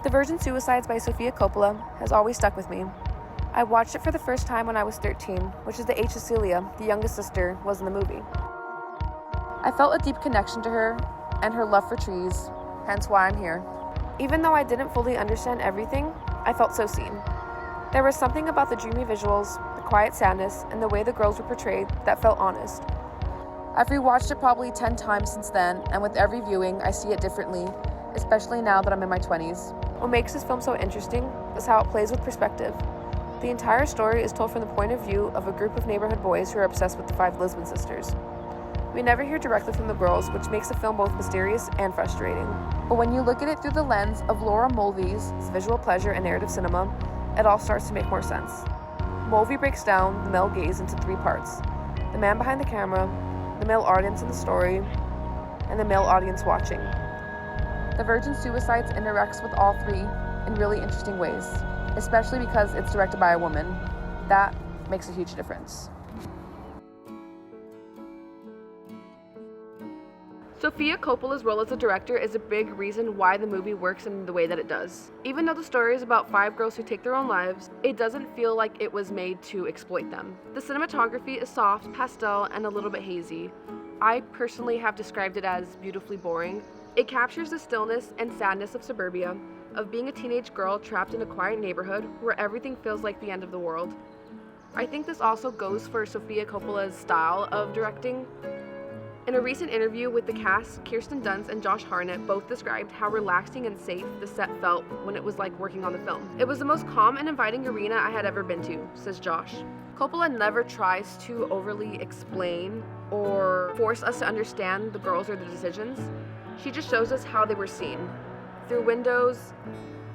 The Virgin Suicides by Sofia Coppola has always stuck with me. I watched it for the first time when I was 13, which is the age Cecilia, the youngest sister, was in the movie. I felt a deep connection to her and her love for trees, hence why I'm here. Even though I didn't fully understand everything, I felt so seen. There was something about the dreamy visuals, the quiet sadness, and the way the girls were portrayed that felt honest. I've rewatched it probably 10 times since then, and with every viewing, I see it differently, especially now that I'm in my 20s. What makes this film so interesting is how it plays with perspective. The entire story is told from the point of view of a group of neighborhood boys who are obsessed with the 5 Guzman sisters. We never hear directly from the girls, which makes the film both mysterious and frustrating. But when you look at it through the lens of Laura Mulvey's visual pleasure and narrative cinema, it all starts to make more sense. Mulvey breaks down the male gaze into 3 parts: the man behind the camera, the male audience in the story, and the male audience watching. The Virgin Suicides interacts with all 3 in really interesting ways, especially because it's directed by a woman. That makes a huge difference. Sofia Coppola's role as a director is a big reason why the movie works in the way that it does. Even though the story is about 5 girls who take their own lives, it doesn't feel like it was made to exploit them. The cinematography is soft, pastel, and a little bit hazy. I personally have described it as beautifully boring. It captures the stillness and sadness of suburbia, of being a teenage girl trapped in a quiet neighborhood where everything feels like the end of the world. I think this also goes for Sofia Coppola's style of directing. In a recent interview with the cast, Kirsten Dunst and Josh Hartnett both described how relaxing and safe the set felt when it was like working on the film. It was the most calm and inviting arena I had ever been to, says Josh. Coppola never tries to overly explain or force us to understand the girls or the decisions. She just shows us how they were seen, through windows,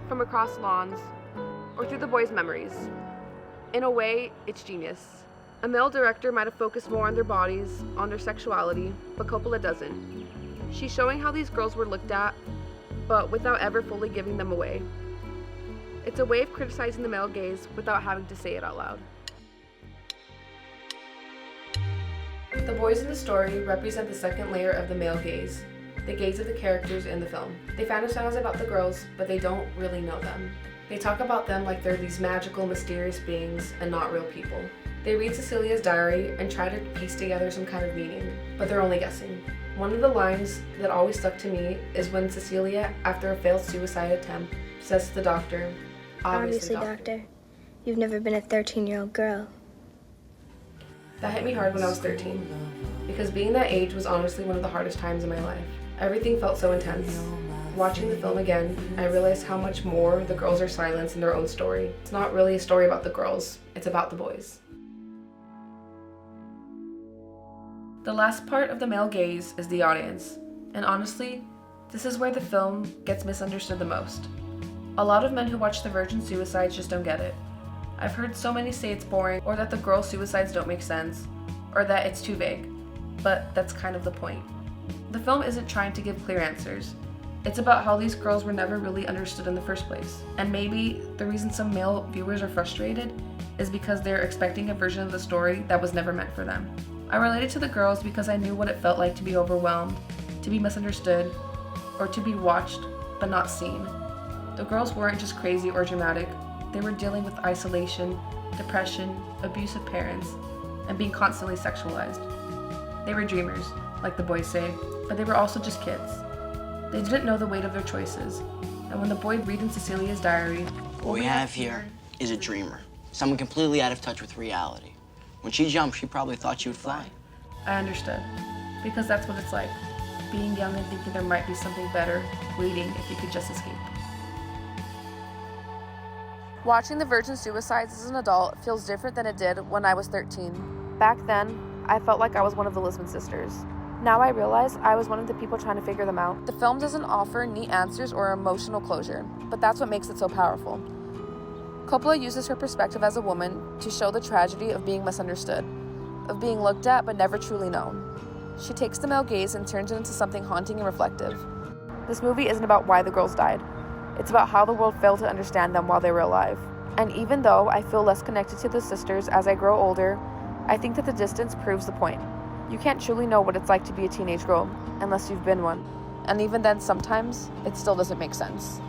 from across lawns, or through the boys' memories. In a way, it's genius. A male director might have focused more on their bodies, on their sexuality, but Coppola doesn't. She's showing how these girls were looked at, but without ever fully giving them away. It's a way of criticizing the male gaze without having to say it out loud. The boys in the story represent the second layer of the male gaze, the gaze of the characters in the film. They fantasize about the girls, but they don't really know them. They talk about them like they're these magical, mysterious beings and not real people. They read Cecilia's diary and try to piece together some kind of meaning, but they're only guessing. One of the lines that always stuck to me is when Cecilia, after a failed suicide attempt, says to the doctor, Obviously, doctor, you've never been a 13-year-old girl. That hit me hard when I was 13, because being that age was honestly one of the hardest times in my life. Everything felt so intense. Watching the film again, I realized how much more the girls are silenced in their own story. It's not really a story about the girls, it's about the boys. The last part of the male gaze is the audience, and honestly, this is where the film gets misunderstood the most. A lot of men who watch The Virgin Suicides just don't get it. I've heard so many say it's boring, or that the girls' suicides don't make sense, or that it's too vague, but that's kind of the point. The film isn't trying to give clear answers. It's about how these girls were never really understood in the first place, and maybe the reason some male viewers are frustrated is because they're expecting a version of the story that was never meant for them. I related to the girls because I knew what it felt like to be overwhelmed, to be misunderstood, or to be watched but not seen. The girls weren't just crazy or dramatic. They were dealing with isolation, depression, abusive parents, and being constantly sexualized. They were dreamers, like the boys say, but they were also just kids. They didn't know the weight of their choices, and when the boy read in Cecilia's diary, what we have here is a dreamer, someone completely out of touch with reality. When she jumped, she probably thought she would fly. I understood, because that's what it's like, being young and thinking there might be something better waiting if you could just escape. Watching The Virgin Suicides as an adult feels different than it did when I was 13. Back then, I felt like I was one of the Guzman sisters. Now I realize I was one of the people trying to figure them out. The film doesn't offer neat answers or emotional closure, but that's what makes it so powerful. Coppola uses her perspective as a woman to show the tragedy of being misunderstood, of being looked at but never truly known. She takes the male gaze and turns it into something haunting and reflective. This movie isn't about why the girls died. It's about how the world failed to understand them while they were alive. And even though I feel less connected to the sisters as I grow older, I think that the distance proves the point. You can't truly know what it's like to be a teenage girl unless you've been one. And even then, sometimes, it still doesn't make sense.